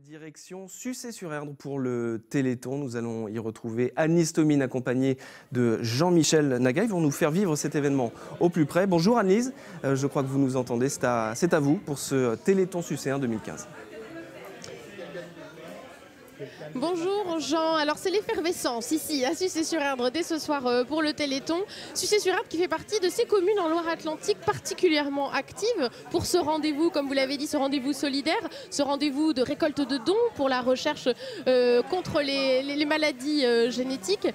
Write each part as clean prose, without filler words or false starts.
Direction Sucé-sur-Erdre pour le Téléthon. Nous allons y retrouver Annelise Thomine accompagnée de Jean-Michel Naga. Ils vont nous faire vivre cet événement au plus près. Bonjour Annelise, je crois que vous nous entendez. C'est à vous pour ce Téléthon Sucéen 2015. Bonjour Jean, alors c'est l'effervescence ici à Sucé-sur-Erdre dès ce soir pour le Téléthon. Sucé-sur-Erdre qui fait partie de ces communes en Loire-Atlantique particulièrement actives pour ce rendez-vous, comme vous l'avez dit, ce rendez-vous solidaire, ce rendez-vous de récolte de dons pour la recherche contre les maladies génétiques.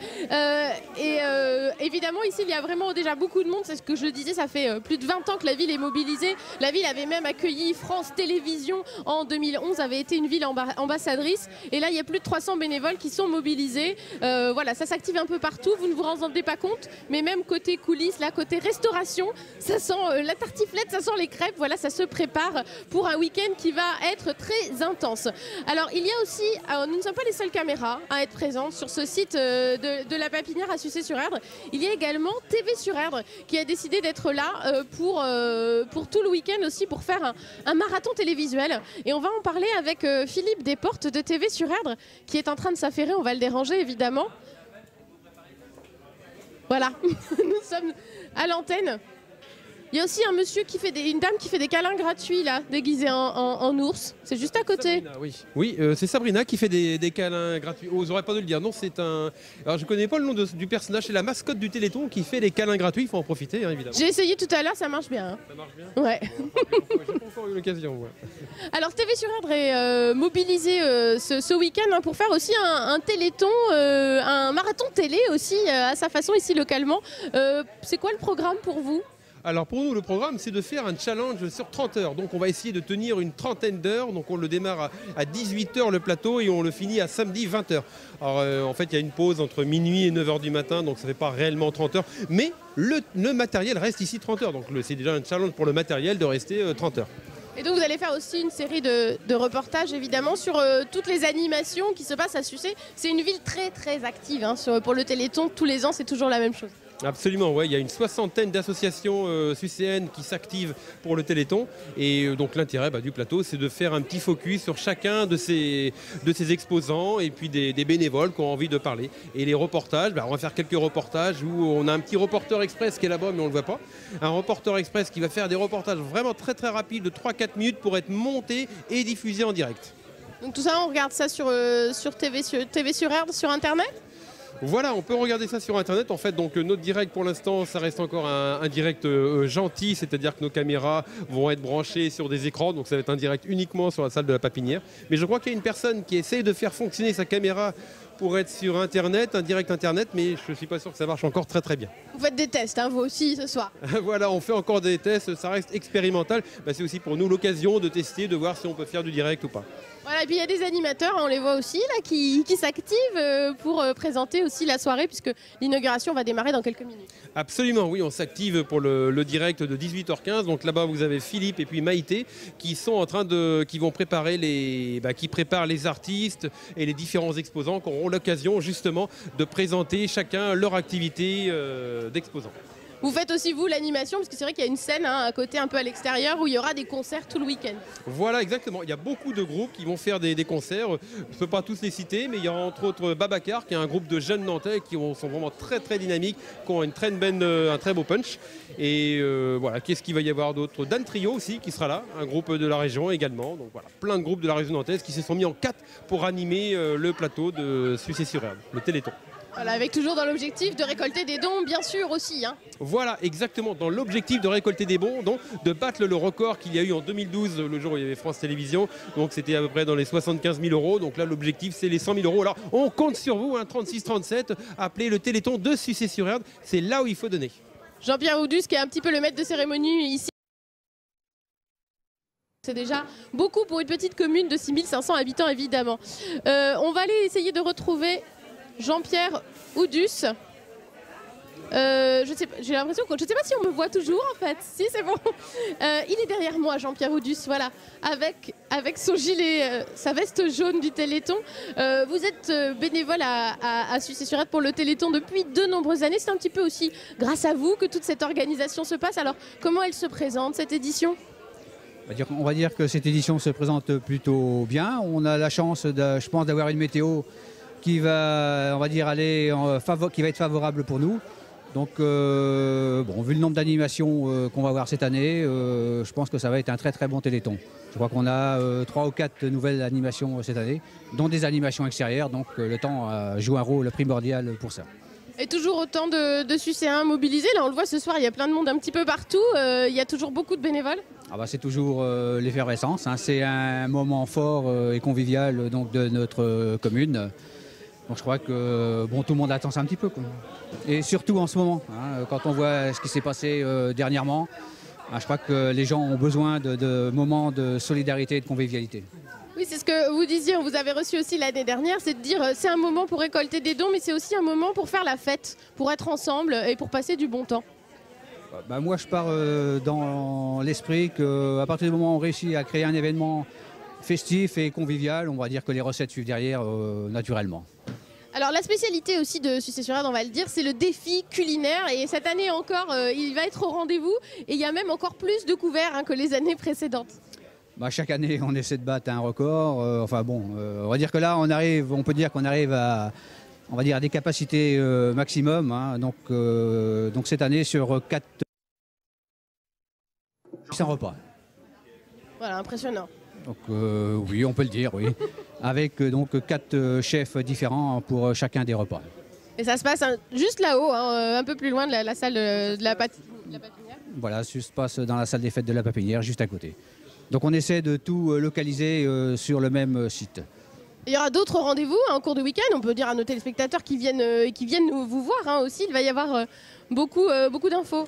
Évidemment ici il y a vraiment déjà beaucoup de monde, c'est ce que je disais, ça fait plus de 20 ans que la ville est mobilisée. La ville avait même accueilli France Télévisions en 2011, avait été une ville ambassadrice et là il y a plus de 300 bénévoles qui sont mobilisés. Voilà, ça s'active un peu partout, vous ne vous rendez pas compte, mais même côté coulisses, là, côté restauration, ça sent la tartiflette, ça sent les crêpes, voilà, ça se prépare pour un week-end qui va être très intense. Alors, il y a aussi, nous ne sommes pas les seules caméras à être présentes sur ce site de la Papinière à Sucé-sur-Erdre. Il y a également TV-sur-Erdre qui a décidé d'être là pour tout le week-end aussi, pour faire un marathon télévisuel. Et on va en parler avec Philippe Desportes de TV-sur-Erdre, qui est en train de s'affairer, on va le déranger évidemment. Voilà, nous sommes à l'antenne. Il y a aussi un monsieur qui fait une dame qui fait des câlins gratuits là, déguisée en ours. C'est juste à côté. Sabrina, oui, c'est Sabrina qui fait des câlins gratuits. Oh, j'aurais pas de le dire. Non, c'est un. Alors je connais pas le nom du personnage. C'est la mascotte du Téléthon qui fait des câlins gratuits. Il faut en profiter, hein, évidemment. J'ai essayé tout à l'heure, ça marche bien. Hein. Ça marche bien. Ouais. J'ai pas encore eu l'occasion. Ouais. Alors TV-sur-Erdre est mobilisé ce week-end pour faire aussi un Téléthon, un marathon télé aussi à sa façon ici localement. C'est quoi le programme pour vous ? Alors pour nous, le programme, c'est de faire un challenge sur 30 heures. Donc on va essayer de tenir une trentaine d'heures. Donc on le démarre à 18 h le plateau et on le finit à samedi 20 h. Alors en fait, il y a une pause entre minuit et 9 h du matin, donc ça ne fait pas réellement 30 heures. Mais le matériel reste ici 30 heures. Donc c'est déjà un challenge pour le matériel de rester 30 heures. Et donc vous allez faire aussi une série de reportages évidemment sur toutes les animations qui se passent à Sucé. C'est une ville très très active pour le Téléthon. Tous les ans, c'est toujours la même chose. Absolument, ouais. Il y a une soixantaine d'associations sucéennes qui s'activent pour le Téléthon. Et donc l'intérêt du plateau, c'est de faire un petit focus sur chacun de ces exposants et puis des bénévoles qui ont envie de parler. Et les reportages, on va faire quelques reportages où on a un petit reporter express qui est là-bas, mais on ne le voit pas. Un reporter express qui va faire des reportages vraiment très très rapides de 3-4 minutes pour être montés et diffusés en direct. Donc tout ça, on regarde ça sur TV-sur-Erdre, sur Internet ? Voilà, on peut regarder ça sur Internet. En fait, donc notre direct pour l'instant, ça reste encore un direct gentil, c'est-à-dire que nos caméras vont être branchées sur des écrans, donc ça va être un direct uniquement sur la salle de la Papinière. Mais je crois qu'il y a une personne qui essaye de faire fonctionner sa caméra pour être sur Internet, un direct Internet, mais je ne suis pas sûr que ça marche encore très très bien. Vous faites des tests, vous aussi, ce soir. Voilà, on fait encore des tests, ça reste expérimental. C'est aussi pour nous l'occasion de tester, de voir si on peut faire du direct ou pas. Voilà, et puis il y a des animateurs, on les voit aussi, là, qui s'activent pour présenter aussi la soirée, puisque l'inauguration va démarrer dans quelques minutes. Absolument, oui, on s'active pour le direct de 18 h 15. Donc là-bas, vous avez Philippe et puis Maïté qui sont en train qui vont préparer qui préparent les artistes et les différents exposants qui auront l'occasion justement de présenter chacun leur activité d'exposant. Vous faites aussi, vous, l'animation, parce que c'est vrai qu'il y a une scène à côté, un peu à l'extérieur, où il y aura des concerts tout le week-end. Voilà, exactement. Il y a beaucoup de groupes qui vont faire des concerts. Je ne peux pas tous les citer, mais il y a entre autres Babacar, qui est un groupe de jeunes Nantais qui sont vraiment très très dynamiques, qui ont un très beau punch. Et voilà, qu'est-ce qu'il va y avoir d'autre ? Dan Trio aussi, qui sera là, un groupe de la région également. Donc voilà, plein de groupes de la région nantaise qui se sont mis en 4 pour animer le plateau de Sucé-sur-Erdre, le Téléthon. Voilà, avec toujours dans l'objectif de récolter des dons, bien sûr, aussi. Voilà, exactement, dans l'objectif de récolter des bons, donc de battre le record qu'il y a eu en 2012, le jour où il y avait France Télévisions. Donc c'était à peu près dans les 75 000 €. Donc là, l'objectif, c'est les 100 000 €. Alors, on compte sur vous, 36-37, appelez le Téléthon de Sucé-sur-Erdre. C'est là où il faut donner. Jean-Pierre Oudus, qui est un petit peu le maître de cérémonie ici. C'est déjà beaucoup pour une petite commune de 6 500 habitants, évidemment. On va aller essayer de retrouver Jean-Pierre Oudus. J'ai l'impression que je ne sais pas si on me voit toujours en fait. Si, c'est bon. Il est derrière moi, Jean-Pierre Oudus, voilà, avec son gilet, sa veste jaune du Téléthon. Vous êtes bénévole à Sucé-sur-Erdre pour le Téléthon depuis de nombreuses années. C'est un petit peu aussi grâce à vous que toute cette organisation se passe. Alors, comment elle se présente, cette édition ? On va dire que cette édition se présente plutôt bien. On a la chance, je pense, d'avoir une météo qui va, on va dire, qui va être favorable pour nous. Donc, vu le nombre d'animations qu'on va avoir cette année, je pense que ça va être un très très bon Téléthon. Je crois qu'on a 3 ou 4 nouvelles animations cette année, dont des animations extérieures. Donc, le temps joue un rôle primordial pour ça. Et toujours autant de Sucéens mobilisés. Là, on le voit ce soir, il y a plein de monde un petit peu partout. Il y a toujours beaucoup de bénévoles. C'est toujours l'effervescence. C'est un moment fort et convivial donc, de notre commune. Donc je crois que tout le monde attend ça un petit peu, quoi. Et surtout en ce moment, quand on voit ce qui s'est passé dernièrement, je crois que les gens ont besoin de moments de solidarité et de convivialité. Oui, c'est ce que vous disiez, on vous avait reçu aussi l'année dernière, c'est de dire c'est un moment pour récolter des dons, mais c'est aussi un moment pour faire la fête, pour être ensemble et pour passer du bon temps. Moi je pars dans l'esprit qu'à partir du moment où on réussit à créer un événement festif et convivial, on va dire que les recettes suivent derrière naturellement. Alors la spécialité aussi de Sucé-sur-Erdre, on va le dire, c'est le défi culinaire. Et cette année encore, il va être au rendez-vous. Et il y a même encore plus de couverts que les années précédentes. Chaque année, on essaie de battre un record. On va dire que là, on peut dire qu'on arrive à des capacités maximum. Donc cette année, sur 400 repas. Voilà, impressionnant. Donc oui, on peut le dire, oui. Avec donc 4 chefs différents pour chacun des repas. Et ça se passe juste là-haut, un peu plus loin de la salle de la Papinière. Voilà, ça se passe dans la salle des fêtes de la Papinière, juste à côté. Donc on essaie de tout localiser sur le même site. Il y aura d'autres rendez-vous en cours de week-end. On peut dire à nos téléspectateurs qui viennent vous voir aussi. Il va y avoir beaucoup d'infos.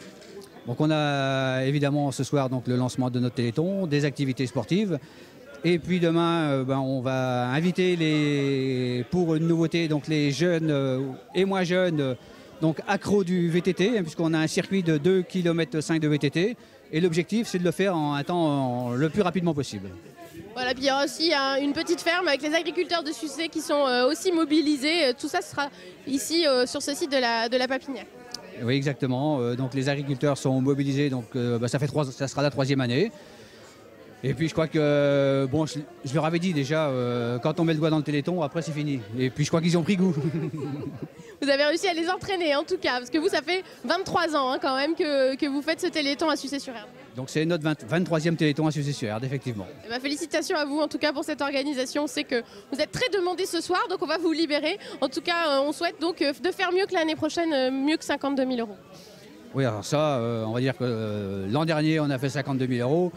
Donc on a évidemment ce soir donc, le lancement de notre Téléthon, des activités sportives. Et puis demain, on va inviter pour une nouveauté donc les jeunes et moins jeunes donc accros du VTT, puisqu'on a un circuit de 2,5 km de VTT. Et l'objectif, c'est de le faire en un temps le plus rapidement possible. Voilà, puis il y aura aussi une petite ferme avec les agriculteurs de Sucé qui sont aussi mobilisés. Tout ça sera ici sur ce site de la Papinière. Oui, exactement. Donc les agriculteurs sont mobilisés, donc ça sera la 3e année. Et puis je crois que, je leur avais dit déjà, quand on met le doigt dans le Téléthon, après c'est fini. Et puis je crois qu'ils ont pris goût. Vous avez réussi à les entraîner en tout cas, parce que vous, ça fait 23 ans quand même que vous faites ce Téléthon à Sucé-sur-Erdre. Donc c'est notre 23e Téléthon à Sucé-sur-Erdre, effectivement. Félicitations à vous en tout cas pour cette organisation. On sait que vous êtes très demandé ce soir, donc on va vous libérer. En tout cas, on souhaite donc de faire mieux que l'année prochaine, mieux que 52 000 €. Oui, alors ça, on va dire que l'an dernier, on a fait 52 000 €.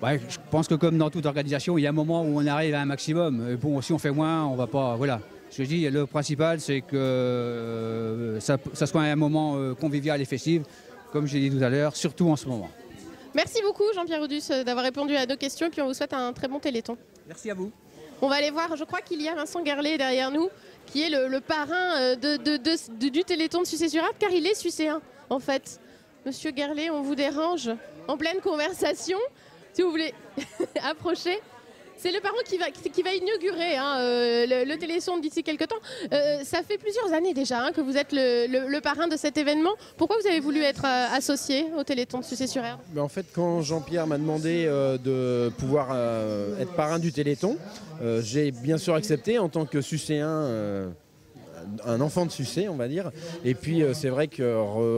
Je pense que comme dans toute organisation, il y a un moment où on arrive à un maximum. Si on fait moins, on va pas... Voilà. Je dis, le principal, c'est que ça soit un moment convivial et festif, comme j'ai dit tout à l'heure, surtout en ce moment. Merci beaucoup Jean-Pierre Audus d'avoir répondu à nos questions et puis on vous souhaite un très bon Téléthon. Merci à vous. On va aller voir, je crois qu'il y a Vincent Garlet derrière nous, qui est le parrain du Téléthon de Sucé-sur-Erdre, car il est sucéen en fait. Monsieur Garlet, on vous dérange en pleine conversation, si vous voulez approcher. C'est le parrain qui va inaugurer le Téléthon d'ici quelques temps. Ça fait plusieurs années déjà que vous êtes le parrain de cet événement. Pourquoi vous avez voulu être associé au Téléthon de Sucé-sur-Erdre ? En fait, quand Jean-Pierre m'a demandé de pouvoir être parrain du Téléthon, j'ai bien sûr accepté en tant que sucéen. Un enfant de Sucé, on va dire. Et puis c'est vrai que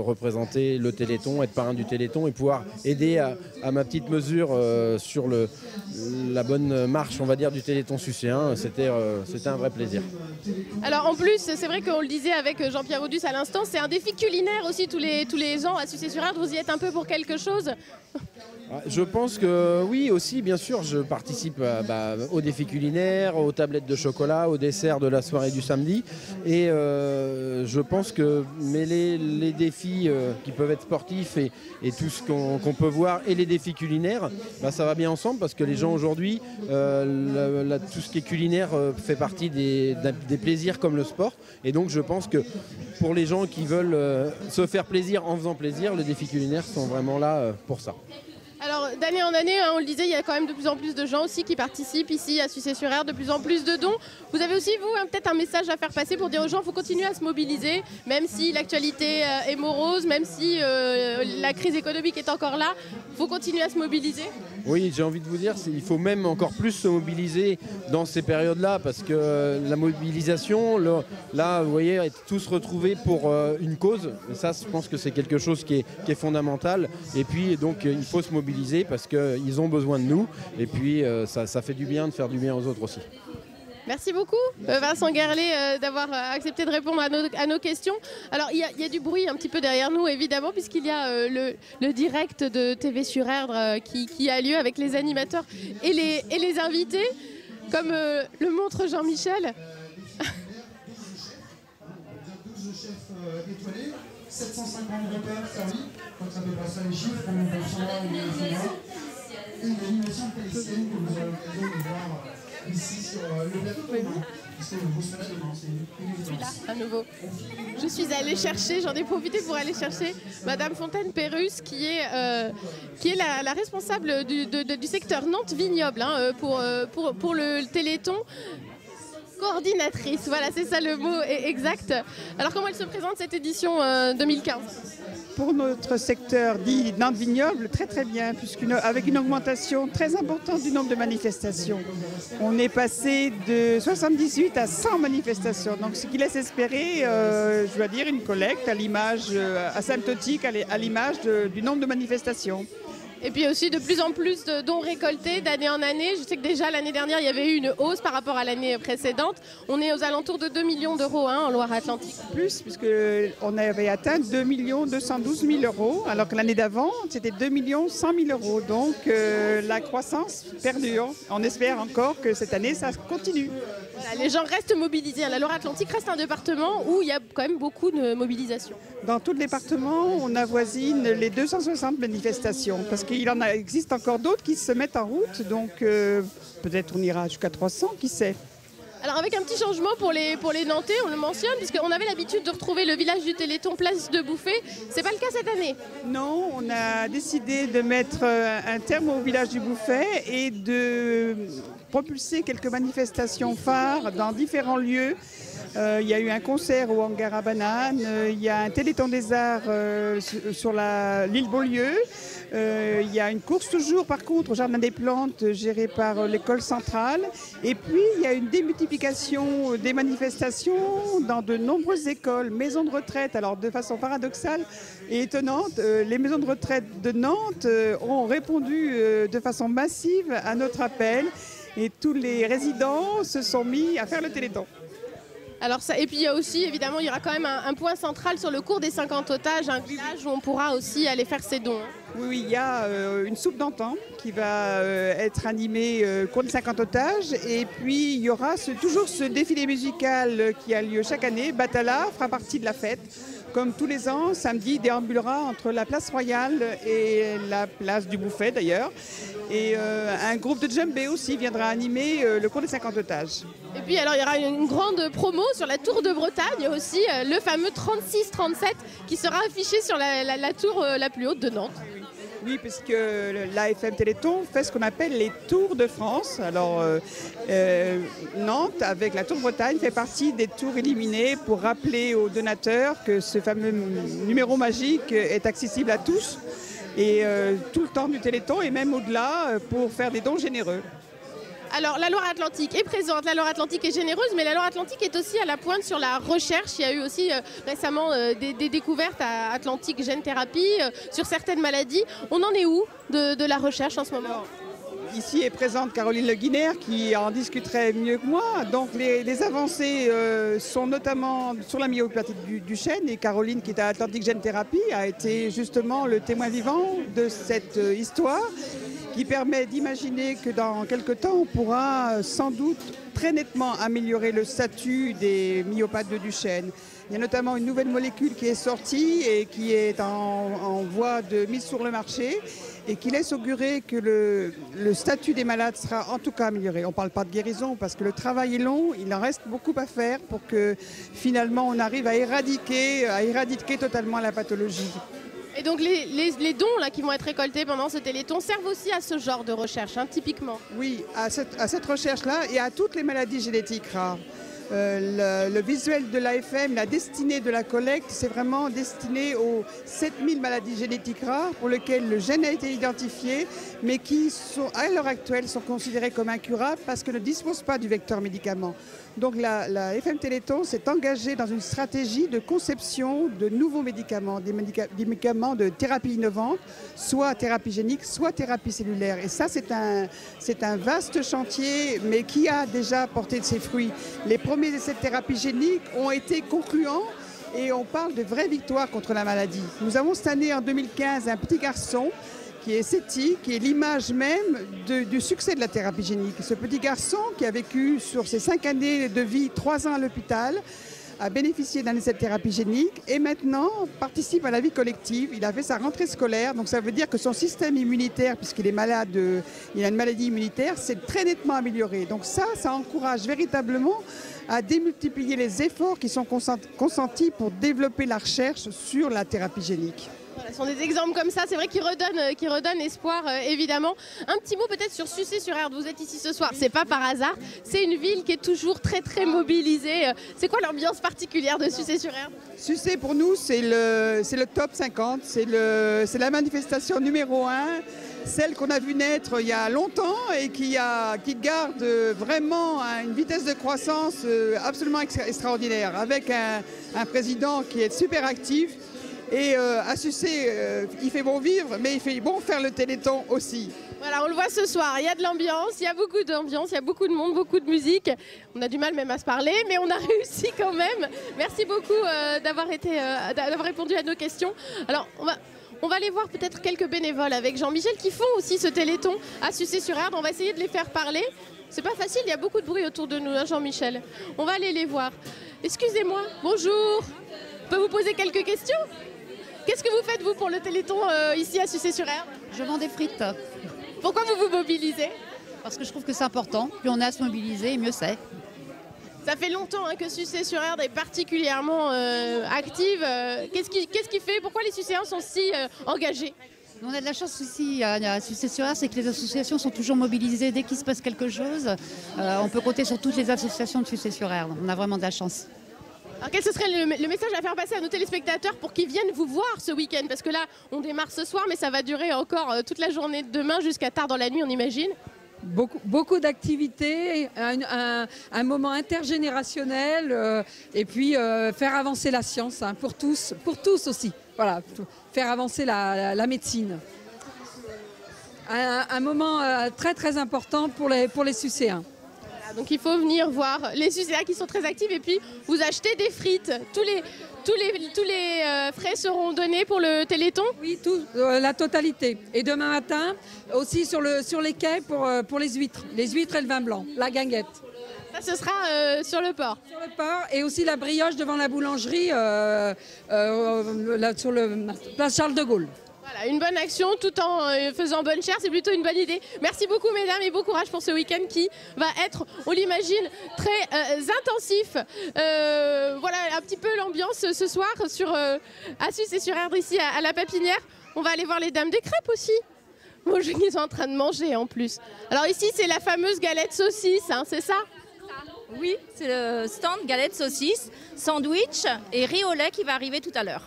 représenter le Téléthon, être parrain du Téléthon et pouvoir aider à ma petite mesure sur la bonne marche, on va dire, du Téléthon sucéen, c'était un vrai plaisir. Alors en plus, c'est vrai qu'on le disait avec Jean-Pierre Audus à l'instant, c'est un défi culinaire aussi tous les ans à Sucé-sur-Erdre. Vous y êtes un peu pour quelque chose ? Je pense que oui, aussi, bien sûr, je participe au défi culinaire, aux tablettes de chocolat, au dessert de la soirée du samedi. Et je pense que mêler les défis qui peuvent être sportifs et tout ce qu'on peut voir et les défis culinaires, ça va bien ensemble parce que les gens aujourd'hui, tout ce qui est culinaire fait partie des plaisirs comme le sport. Et donc je pense que pour les gens qui veulent se faire plaisir en faisant plaisir, les défis culinaires sont vraiment là pour ça. Alors d'année en année, on le disait, il y a quand même de plus en plus de gens aussi qui participent ici à Sucé-sur-Erdre, de plus en plus de dons. Vous avez aussi, vous, peut-être un message à faire passer pour dire aux gens qu'il faut continuer à se mobiliser, même si l'actualité est morose, même si la crise économique est encore là, il faut continuer à se mobiliser. Oui, j'ai envie de vous dire, il faut même encore plus se mobiliser dans ces périodes-là, parce que la mobilisation, là, vous voyez, être tous retrouvés pour une cause, et ça, je pense que c'est quelque chose qui est fondamental. Et puis, donc, il faut se mobiliser parce qu'ils ont besoin de nous, et puis ça fait du bien de faire du bien aux autres aussi. Merci beaucoup Vincent Guerlet d'avoir accepté de répondre à nos questions. Alors il y a du bruit un petit peu derrière nous évidemment puisqu'il y a le direct de TV sur Erdre qui a lieu avec les animateurs et les invités comme le montre Jean-Michel. 12 chefs étoilés, 750 repas servis, quand ça peut passer les chiffres, on ressembler au Ménézéna. Et une animation palestinienne que vous avez l'occasion de voir ici sur le plateau de Romain. C'est une grosse fête demain, c'est une Je suis là à nouveau. Je suis allée chercher, j'en ai profité pour aller chercher Madame Fontaine-Pérusse qui est la responsable du secteur Nantes-Vignoble pour le Téléthon. Coordinatrice, voilà, c'est ça le mot exact. Alors comment elle se présente cette édition 2015 ? Pour notre secteur dit Nantes-Vignoble, très très bien, avec une augmentation très importante du nombre de manifestations. On est passé de 78 à 100 manifestations, donc ce qui laisse espérer, je dois dire, une collecte à l'image asymptotique, à l'image du nombre de manifestations. Et puis aussi de plus en plus de dons récoltés d'année en année. Je sais que déjà l'année dernière, il y avait eu une hausse par rapport à l'année précédente. On est aux alentours de 2 millions d'euros en Loire-Atlantique. Plus, puisqu'on avait atteint 2 212 000 euros, alors que l'année d'avant, c'était 2 100 000 euros. Donc la croissance perdure. On espère encore que cette année, ça continue. Voilà, les gens restent mobilisés. La Loire-Atlantique reste un département où il y a quand même beaucoup de mobilisation. Dans tout le département, on avoisine les 260 manifestations, parce qu'il existe encore d'autres qui se mettent en route, donc peut-être on ira jusqu'à 300, qui sait. Alors avec un petit changement pour les Nantais, on le mentionne, puisqu'on avait l'habitude de retrouver le village du Téléthon place de Bouffay. C'est pas le cas cette année. Non, on a décidé de mettre un terme au village du Bouffay et de propulser quelques manifestations phares dans différents lieux. Il y a eu un concert au Hangar à Bananes, il y a un Téléthon des Arts sur l'île Beaulieu, il y a une course toujours par contre au Jardin des Plantes gérée par l'école centrale, et puis il y a une démultiplication des manifestations dans de nombreuses écoles, maisons de retraite. Alors de façon paradoxale et étonnante, les maisons de retraite de Nantes ont répondu de façon massive à notre appel et tous les résidents se sont mis à faire le Téléthon. Alors ça, et puis il y a aussi, évidemment, il y aura quand même un point central sur le cours des 50 otages, un village où on pourra aussi aller faire ses dons. Oui, il y a une soupe d'antan qui va être animée cours des 50 otages. Et puis il y aura toujours ce défilé musical qui a lieu chaque année. Batala fera partie de la fête. Comme tous les ans, samedi, déambulera entre la place Royale et la place du Bouffay d'ailleurs. Et un groupe de djembé aussi viendra animer le cours des 50 otages. Et puis alors il y aura une grande promo sur la tour de Bretagne aussi, le fameux 36-37 qui sera affiché sur la tour la plus haute de Nantes. Oui, puisque l'AFM Téléthon fait ce qu'on appelle les Tours de France. Alors, Nantes, avec la Tour de Bretagne, fait partie des tours éliminées pour rappeler aux donateurs que ce fameux numéro magique est accessible à tous et tout le temps du Téléthon et même au-delà pour faire des dons généreux. Alors la Loire-Atlantique est présente, la Loire-Atlantique est généreuse, mais la Loire-Atlantique est aussi à la pointe sur la recherche. Il y a eu aussi récemment des découvertes à Atlantique Gène Thérapie sur certaines maladies. On en est où de la recherche en ce moment ? Ici est présente Caroline Le Guiner qui en discuterait mieux que moi. Donc les avancées sont notamment sur la myopathie du chêne, et Caroline qui est à Atlantique Gène Thérapie a été justement le témoin vivant de cette histoire qui permet d'imaginer que dans quelques temps on pourra sans doute très nettement améliorer le statut des myopathes de Duchenne. Il y a notamment une nouvelle molécule qui est sortie et qui est en voie de mise sur le marché et qui laisse augurer que le statut des malades sera en tout cas amélioré. On ne parle pas de guérison parce que le travail est long, il en reste beaucoup à faire pour que finalement on arrive à éradiquer totalement la pathologie. Et donc les dons là, qui vont être récoltés pendant ce Téléthon servent aussi à ce genre de recherche, typiquement. Oui, à cette recherche-là et à toutes les maladies génétiques rares. Le visuel de l'AFM, la destinée de la collecte, c'est vraiment destiné aux 7000 maladies génétiques rares pour lesquelles le gène a été identifié, mais qui, à l'heure actuelle, sont considérées comme incurables parce qu'elles ne disposent pas du vecteur médicament. Donc la FM Téléthon s'est engagée dans une stratégie de conception de nouveaux médicaments, des médicaments de thérapie innovante, soit thérapie génique, soit thérapie cellulaire. Et ça, c'est un vaste chantier, mais qui a déjà porté de ses fruits. Les premiers essais de thérapie génique ont été concluants et on parle de vraies victoires contre la maladie. Nous avons cette année, en 2015, un petit garçon qui est Seti, qui est l'image même du succès de la thérapie génique. Ce petit garçon qui a vécu sur ses 5 années de vie 3 ans à l'hôpital, a bénéficié d'un essai de thérapie génique et maintenant participe à la vie collective. Il a fait sa rentrée scolaire, donc ça veut dire que son système immunitaire, puisqu'il est malade, il a une maladie immunitaire, s'est très nettement amélioré. Donc ça encourage véritablement à démultiplier les efforts qui sont consentis pour développer la recherche sur la thérapie génique. Voilà, ce sont des exemples comme ça, c'est vrai qu'ils redonnent espoir, évidemment. Un petit mot peut-être sur Sucé-sur-Erdre. Vous êtes ici ce soir, c'est pas par hasard. C'est une ville qui est toujours très très mobilisée. C'est quoi l'ambiance particulière de Sucé-sur-Erdre? Sucé pour nous, c'est le top 50, c'est la manifestation numéro 1. Celle qu'on a vue naître il y a longtemps et qui garde vraiment une vitesse de croissance absolument extraordinaire, avec un président qui est super actif. Et à Sucé, il fait bon vivre, mais il fait bon faire le Téléthon aussi. Voilà, on le voit ce soir, il y a de l'ambiance, il y a beaucoup d'ambiance, il y a beaucoup de monde, beaucoup de musique. On a du mal même à se parler, mais on a réussi quand même. Merci beaucoup d'avoir répondu à nos questions. Alors, on va aller voir peut-être quelques bénévoles avec Jean-Michel qui font aussi ce Téléthon à Sucé-sur-Erdre. On va essayer de les faire parler. C'est pas facile, il y a beaucoup de bruit autour de nous, hein, Jean-Michel. On va aller les voir. Excusez-moi, bonjour. Je peux vous poser quelques questions? Qu'est-ce que vous faites, vous, pour le Téléthon ici à Sucé-sur-Erdre? Je vends des frites. Pourquoi vous vous mobilisez? Parce que je trouve que c'est important. Plus on est à se mobiliser, mieux c'est. Ça fait longtemps que Sucé-sur-Erdre est particulièrement active. Qu'est-ce qui fait? Pourquoi les Sucéens sont si engagés? On a de la chance aussi à Sucé-sur-Erdre, c'est que les associations sont toujours mobilisées dès qu'il se passe quelque chose. On peut compter sur toutes les associations de Sucé-sur-Erdre. On a vraiment de la chance. Alors quel ce serait le message à faire passer à nos téléspectateurs pour qu'ils viennent vous voir ce week-end? Parce que là, on démarre ce soir, mais ça va durer encore toute la journée de demain jusqu'à tard dans la nuit, on imagine. Beaucoup d'activités, un moment intergénérationnel et puis faire avancer la science pour tous aussi. Voilà, faire avancer la médecine. Un moment très très important pour les Sucéens. Donc il faut venir voir les Sucéens qui sont très actifs et puis vous achetez des frites. Tous les frais seront donnés pour le Téléthon? Oui, la totalité. Et demain matin, aussi sur les quais pour les huîtres et le vin blanc, la guinguette. Ça, ce sera sur le port? Sur le port et aussi la brioche devant la boulangerie sur le place Charles de Gaulle. Voilà, une bonne action tout en faisant bonne chère, c'est plutôt une bonne idée. Merci beaucoup mesdames et bon courage pour ce week-end qui va être, on l'imagine, très intensif. Voilà un petit peu l'ambiance ce soir à Sucé-sur-Erdre ici à la Papinière. On va aller voir les dames des crêpes aussi. Bon, ils sont en train de manger en plus. Alors ici c'est la fameuse galette saucisse, hein, c'est ça? Oui, c'est le stand galette saucisse, sandwich et riz au lait qui va arriver tout à l'heure.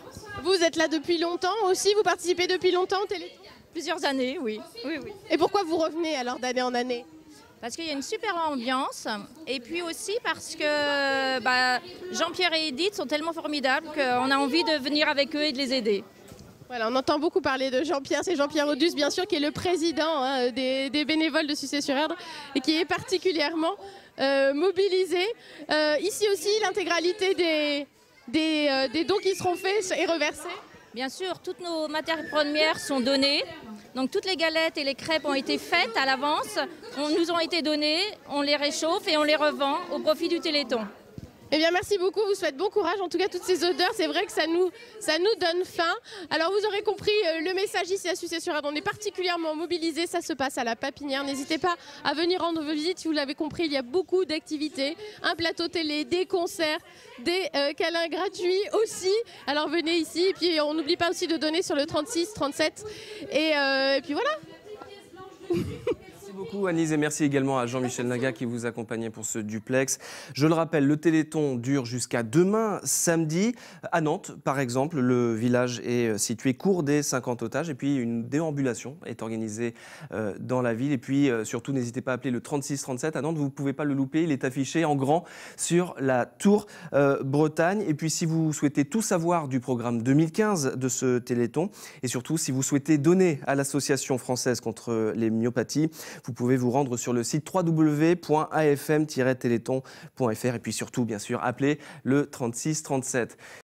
Vous êtes là depuis longtemps aussi? Vous participez depuis longtemps au Téléthon? Plusieurs années, oui. Et pourquoi vous revenez alors d'année en année? Parce qu'il y a une super ambiance et puis aussi parce que Jean-Pierre et Edith sont tellement formidables qu'on a envie de venir avec eux et de les aider. Voilà, on entend beaucoup parler de Jean-Pierre, c'est Jean-Pierre Audus bien sûr qui est le président des bénévoles de Sucé-sur-Erdre et qui est particulièrement mobilisé. Ici aussi l'intégralité des dons qui seront faits et reversés? Bien sûr, toutes nos matières premières sont données. Donc toutes les galettes et les crêpes ont été faites à l'avance, nous ont été données, on les réchauffe et on les revend au profit du Téléthon. Eh bien, merci beaucoup, vous souhaite bon courage. En tout cas, toutes ces odeurs, c'est vrai que ça nous donne faim. Alors, vous aurez compris le message ici à Sucé-sur-Erdre. On est particulièrement mobilisés, ça se passe à la Papinière. N'hésitez pas à venir rendre visite, si vous l'avez compris, il y a beaucoup d'activités. Un plateau télé, des concerts, des câlins gratuits aussi. Alors, venez ici. Et puis, on n'oublie pas aussi de donner sur le 36, 37. Et puis voilà. Beaucoup Anise, et merci également à Jean-Michel Naga qui vous accompagnait pour ce duplex. Je le rappelle, le Téléthon dure jusqu'à demain samedi. À Nantes, par exemple, le village est situé court des 50 otages et puis une déambulation est organisée dans la ville. Et puis surtout, n'hésitez pas à appeler le 3637 à Nantes, vous ne pouvez pas le louper, il est affiché en grand sur la tour Bretagne. Et puis si vous souhaitez tout savoir du programme 2015 de ce Téléthon et surtout si vous souhaitez donner à l'Association française contre les myopathies, vous pouvez vous rendre sur le site www.afm-téléthon.fr et puis surtout, bien sûr, appeler le 3637.